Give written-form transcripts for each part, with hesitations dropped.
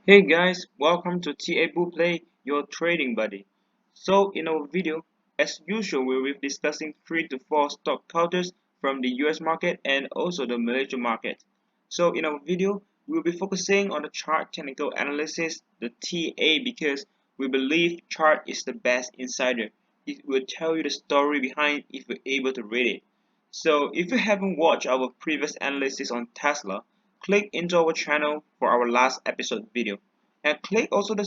Hey guys, welcome to TA Play, your trading buddy. So in our video, as usual, we will be discussing 3 to 4 stock counters from the US market and also the Malaysian market. So in our video, we will be focusing on the chart technical analysis, the TA, because we believe chart is the best insider. It will tell you the story behind if you're able to read it. So if you haven't watched our previous analysis on Tesla, click into our channel for our last episode video and click also the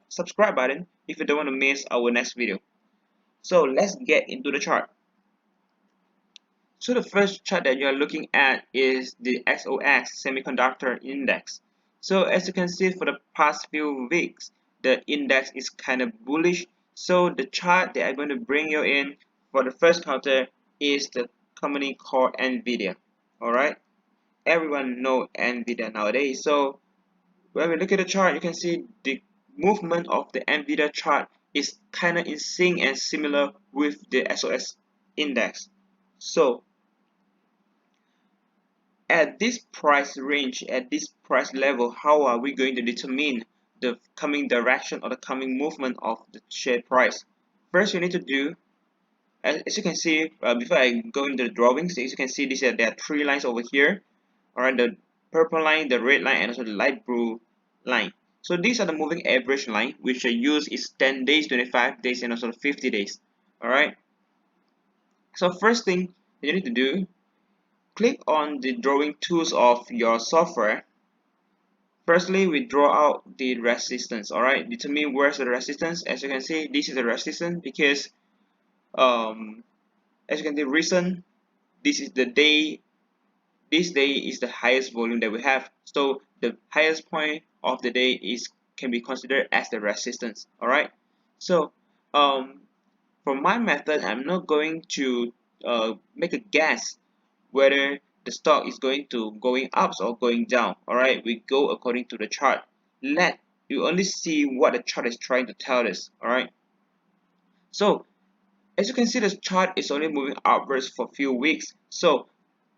subscribe button if you don't want to miss our next video. So let's get into the chart. So the first chart that you are looking at is the XOX semiconductor index. So as you can see, for the past few weeks the index is kind of bullish. So the chart that I'm going to bring you in for the first counter is the company called Nvidia. Alright, everyone know Nvidia nowadays. So when we look at the chart, you can see the movement of the Nvidia chart is kind of in sync and similar with the SOS index. So at this price range, at this price level, how are we going to determine the coming direction or the coming movement of the share price? First, you need to do, as you can see, before I go into the drawings, as you can see, there are three lines over here. Alright, the purple line, the red line, and also the light blue line. So these are the moving average line, which I use is 10 days, 25 days, and also 50 days. Alright. So first thing you need to do, click on the drawing tools of your software. Firstly, we draw out the resistance. Alright, determine where's the resistance. As you can see, this is the resistance because as you can see, recent, this is the day. This day is the highest volume that we have, so the highest point of the day is can be considered as the resistance. All right, so for my method, I'm not going to make a guess whether the stock is going to going up or going down. All right, we go according to the chart. Let you only see what the chart is trying to tell us. All right, so as you can see, the chart is only moving upwards for a few weeks. So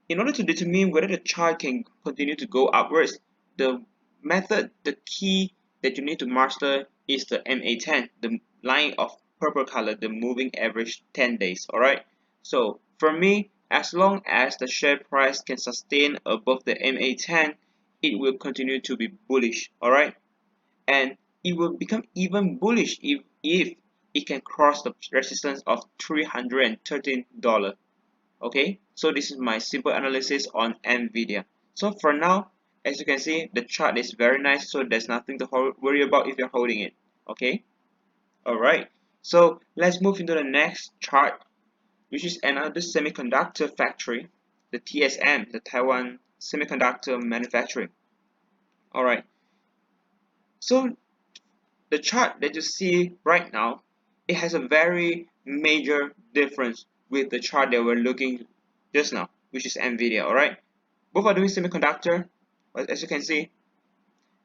in order to determine whether the chart can continue to go upwards, the method, the key that you need to master is the MA10, the line of purple color, the moving average 10 days. Alright, so for me, as long as the share price can sustain above the MA10, it will continue to be bullish. Alright, and it will become even bullish if it can cross the resistance of $313. Okay, so this is my simple analysis on Nvidia. So for now, as you can see, the chart is very nice, so there's nothing to worry about if you're holding it. Okay, all right, so let's move into the next chart, which is another semiconductor factory, the TSM, the Taiwan Semiconductor Manufacturing. All right, so the chart that you see right now, it has a very major difference with the chart that we're looking just now, which is Nvidia. All right, both are doing semiconductor, but as you can see,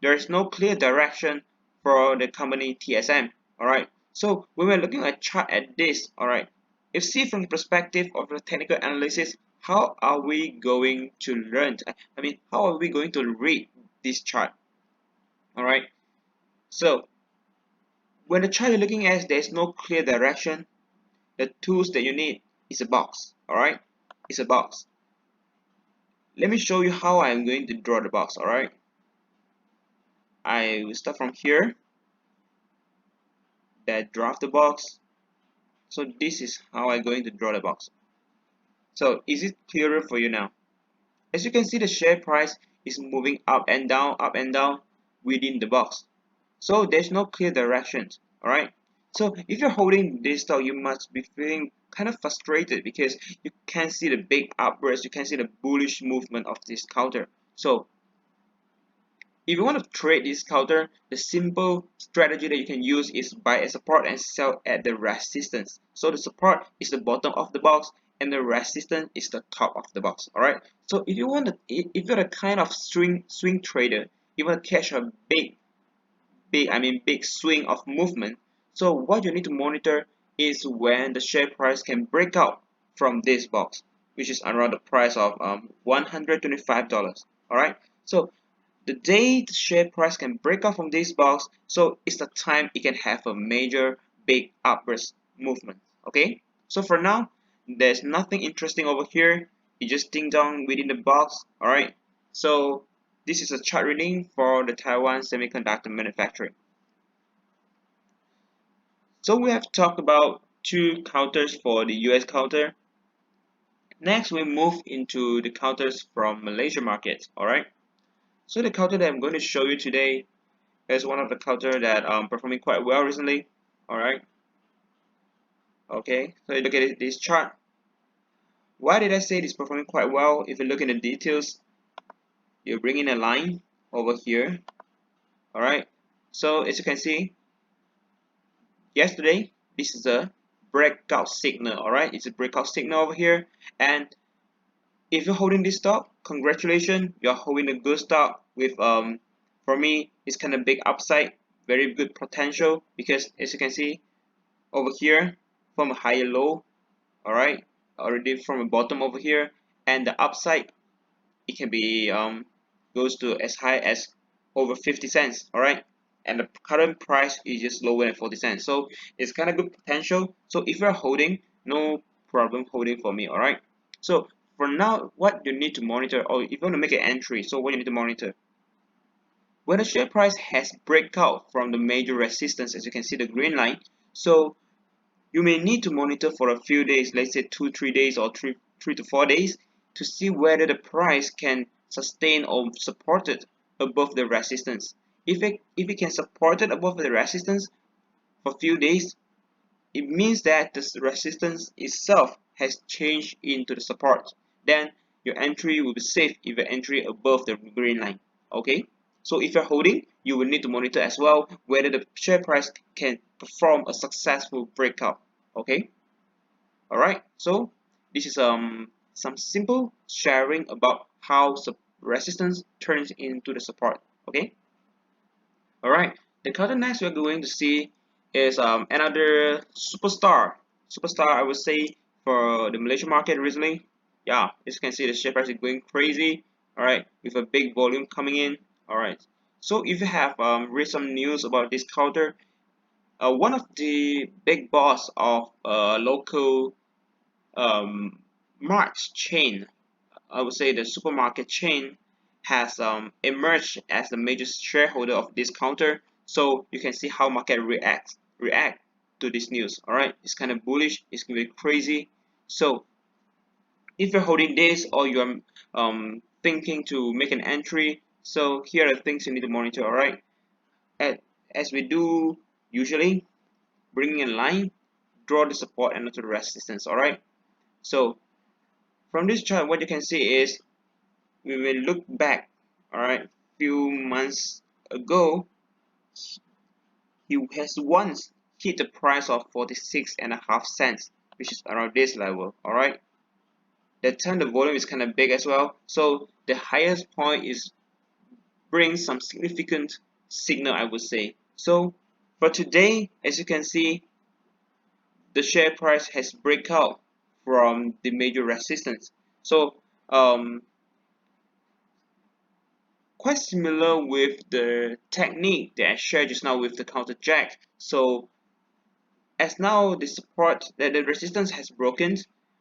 there is no clear direction for the company TSM. All right, so when we're looking at chart at this, all right, if see from the perspective of the technical analysis, how are we going to learn? I mean, how are we going to read this chart? All right, so when the chart you're looking at, there's no clear direction. The tools that you need is a box. All right, it's a box. Let me show you how I'm going to draw the box. All right, I will start from here. That draft the box. So this is how I'm going to draw the box. So is it clearer for you now? As you can see, the share price is moving up and down within the box. So there's no clear directions. Alright. So if you're holding this stock, you must be feeling kind of frustrated because you can't see the big upwards, you can see the bullish movement of this counter. So if you want to trade this counter, the simple strategy that you can use is buy a support and sell at the resistance. So the support is the bottom of the box and the resistance is the top of the box. Alright. So if if you're a kind of swing trader, you want to catch a big swing of movement. So what you need to monitor is when the share price can break out from this box, which is around the price of $125. Alright. So the day the share price can break out from this box, so it's the time it can have a major big upwards movement. Okay, so for now there's nothing interesting over here. You just think down within the box. All right, so this is a chart reading for the Taiwan semiconductor manufacturing. So we have talked about two counters for the US counter. Next we move into the counters from Malaysia market. All right, so the counter that I'm going to show you today is one of the counter that performing quite well recently. All right, okay, so you look at this chart. Why did I say it's performing quite well? If you look in the details, you bring in a line over here. All right, so as you can see, yesterday this is a breakout signal. All right, it's a breakout signal over here, and if you're holding this stock, congratulations, you're holding a good stock with for me it's kind of big upside, very good potential, because as you can see over here from a higher low, all right, already from a bottom over here, and the upside it can be goes to as high as over 50 cents. All right, and the current price is just lower than 40 cents, so it's kind of good potential. So if you're holding, no problem holding for me. All right, so for now what you need to monitor, or if you want to make an entry, so what you need to monitor, when the share price has breakout from the major resistance, as you can see the green line, so you may need to monitor for a few days, let's say 2-3 days or 3 to 4 days, to see whether the price can sustain or support it above the resistance. If it can support it above the resistance for a few days, it means that the resistance itself has changed into the support. Then your entry will be safe if your entry above the green line. Okay, so if you're holding, you will need to monitor as well whether the share price can perform a successful breakout. Okay, all right, so this is some simple sharing about how resistance turns into the support. Okay, all right, the counter next we're going to see is another superstar I would say for the Malaysian market recently. Yeah, as you can see the share price is going crazy. All right, with a big volume coming in. All right, so if you have read some news about this counter, one of the big boss of local um, March chain, I would say the supermarket chain, has emerged as the major shareholder of this counter. So you can see how market react to this news. All right, it's kind of bullish. It's going to be crazy. So if you're holding this or you're thinking to make an entry, so here are the things you need to monitor. All right, as we do usually, bringing a line, draw the support and not the resistance. All right. So from this chart, what you can see is we will look back, all right, few months ago, he has once hit the price of 46.5 cents, which is around this level. All right, that time the volume is kind of big as well, so the highest point is brings some significant signal, I would say. So for today, as you can see, the share price has break out from the major resistance. So quite similar with the technique that I shared just now with the counter jack. So as now the support that the resistance has broken,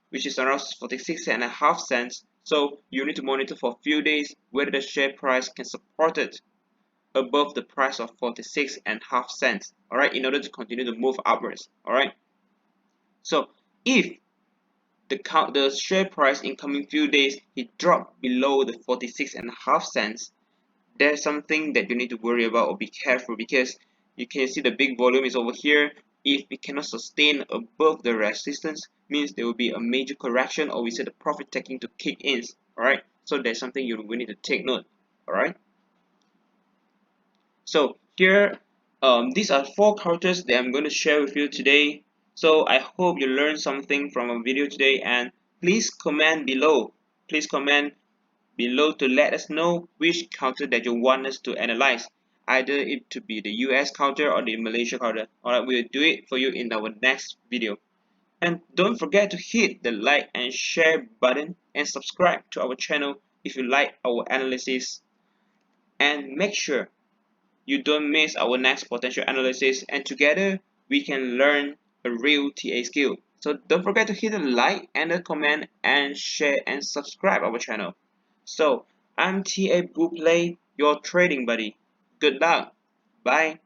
which is around 46.5 cents, so you need to monitor for a few days whether the share price can support it above the price of 46.5 cents, all right, in order to continue to move upwards. All right, so if the share price in coming few days it dropped below the 46.5 cents, there's something that you need to worry about or be careful, because you can see the big volume is over here. If it cannot sustain above the resistance, means there will be a major correction, or we say the profit taking to kick in. All right, so there's something you will need to take note. All right, so here these are 4 counters that I'm going to share with you today. So I hope you learned something from a video today, and please comment below. Please comment below to let us know which counter that you want us to analyze, either it to be the US counter or the Malaysia counter. Alright, we'll do it for you in our next video. And don't forget to hit the like and share button and subscribe to our channel if you like our analysis. and make sure you don't miss our next potential analysis, and together we can learn a real TA skill. So don't forget to hit the like and the comment and share and subscribe our channel. So I'm TA Buplay, your trading buddy. Good luck. Bye.